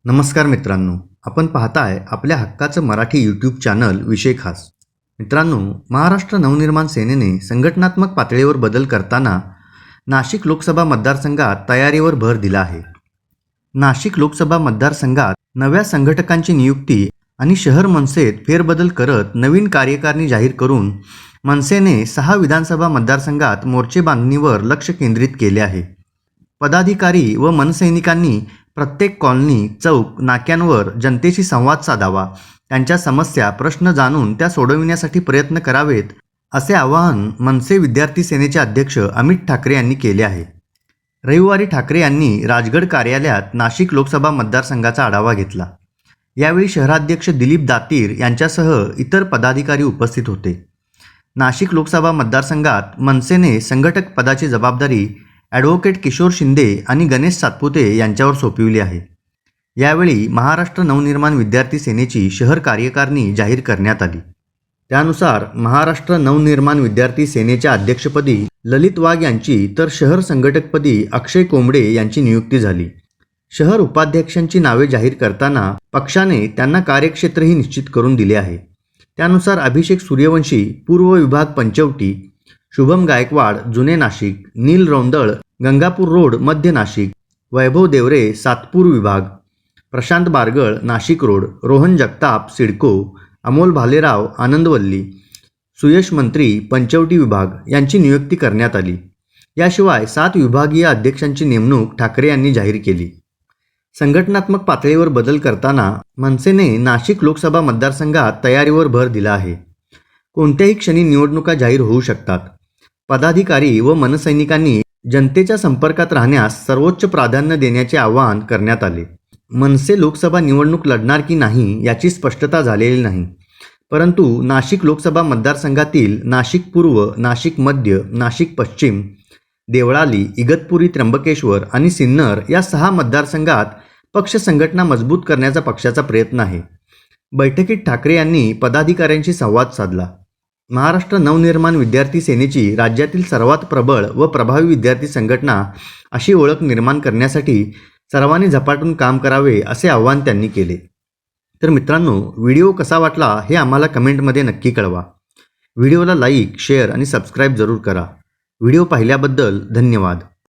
नमस्कार मित्रांनो, आपण पाहताय आपल्या हक्काचं मराठी यूट्यूब चॅनल विषय खास. मित्रांनो, महाराष्ट्र नवनिर्माण सेनेने संघटनात्मक पातळीवर बदल करताना नाशिक लोकसभा मतदारसंघात तयारीवर भर दिला आहे. नाशिक लोकसभा मतदारसंघात नव्या संघटकांची नियुक्ती आणि शहर मनसेत फेरबदल करत नवीन कार्यकारिणी जाहीर करून मनसेने 6 विधानसभा मतदारसंघात मोर्चे बांधणीवर लक्ष केंद्रित केले आहे. पदाधिकारी व मनसैनिकांनी प्रत्येक कॉलनी, चौक, नाक्यांवर जनतेशी संवाद साधावा, त्यांच्या समस्या, प्रश्न जाणून त्या सोडविण्यासाठी प्रयत्न करावेत, असे आवाहन मनसे विद्यार्थी सेनेचे अध्यक्ष अमित ठाकरे यांनी केले आहे. रविवारी ठाकरे यांनी राजगड कार्यालयात नाशिक लोकसभा मतदारसंघाचा आढावा घेतला. यावेळी शहराध्यक्ष दिलीप दातीर यांच्यासह इतर पदाधिकारी उपस्थित होते. नाशिक लोकसभा मतदारसंघात मनसेने संघटक पदाची जबाबदारी ॲडव्होकेट किशोर शिंदे आणि गणेश सातपुते यांच्यावर सोपविली आहे. यावेळी महाराष्ट्र नवनिर्माण विद्यार्थी सेनेची शहर कार्यकारिणी जाहीर करण्यात आली. त्यानुसार महाराष्ट्र नवनिर्माण विद्यार्थी सेनेच्या अध्यक्षपदी ललित वाघ यांची तर शहर संघटकपदी अक्षय कोंबडे यांची नियुक्ती झाली. शहर उपाध्यक्षांची नावे जाहीर करताना पक्षाने त्यांना कार्यक्षेत्रही निश्चित करून दिले आहे. त्यानुसार अभिषेक सूर्यवंशी पूर्व विभाग पंचवटी, शुभम गायकवाड जुने नाशिक, नील रौंदळ गंगापूर रोड मध्य नाशिक, वैभव देवरे सातपूर विभाग, प्रशांत बारगळ नाशिक रोड, रोहन जगताप सिडको, अमोल भालेराव आनंदवल्ली, सुयश मंत्री पंचवटी विभाग यांची नियुक्ती करण्यात आली. याशिवाय 7 विभागीय अध्यक्षांची नेमणूक ठाकरे यांनी जाहीर केली. संघटनात्मक पातळीवर बदल करताना मनसेने नाशिक लोकसभा मतदारसंघात तयारीवर भर दिला आहे. कोणत्याही क्षणी निवडणुका जाहीर होऊ शकतात. पदाधिकारी व मनसैनिकांनी जनतेच्या संपर्कात राहण्यास सर्वोच्च प्राधान्य देण्याचे आवाहन करण्यात आले. मनसे लोकसभा निवडणूक लढणार की नाही याची स्पष्टता झालेली नाही, परंतु नाशिक लोकसभा मतदारसंघातील नाशिक पूर्व, नाशिक मध्य, नाशिक पश्चिम, देवळाली, इगतपुरी, त्र्यंबकेश्वर आणि सिन्नर या 6 मतदारसंघात पक्ष संघटना मजबूत करण्याचा पक्षाचा प्रयत्न आहे. बैठकीत ठाकरे यांनी पदाधिकाऱ्यांशी संवाद साधला. महाराष्ट्र नवनिर्माण विद्यार्थी सेनेची राज्यातील सर्वात प्रबळ व प्रभावी विद्यार्थी संघटना अशी ओळख निर्माण करण्यासाठी सर्वांनी झपाटून काम करावे असे आवाहन त्यांनी केले. तर मित्रांनो, व्हिडिओ कसा वाटला हे आम्हाला कमेंटमध्ये नक्की कळवा. व्हिडिओला लाईक, शेअर आणि सबस्क्राईब जरूर करा. व्हिडिओ पाहिल्याबद्दल धन्यवाद.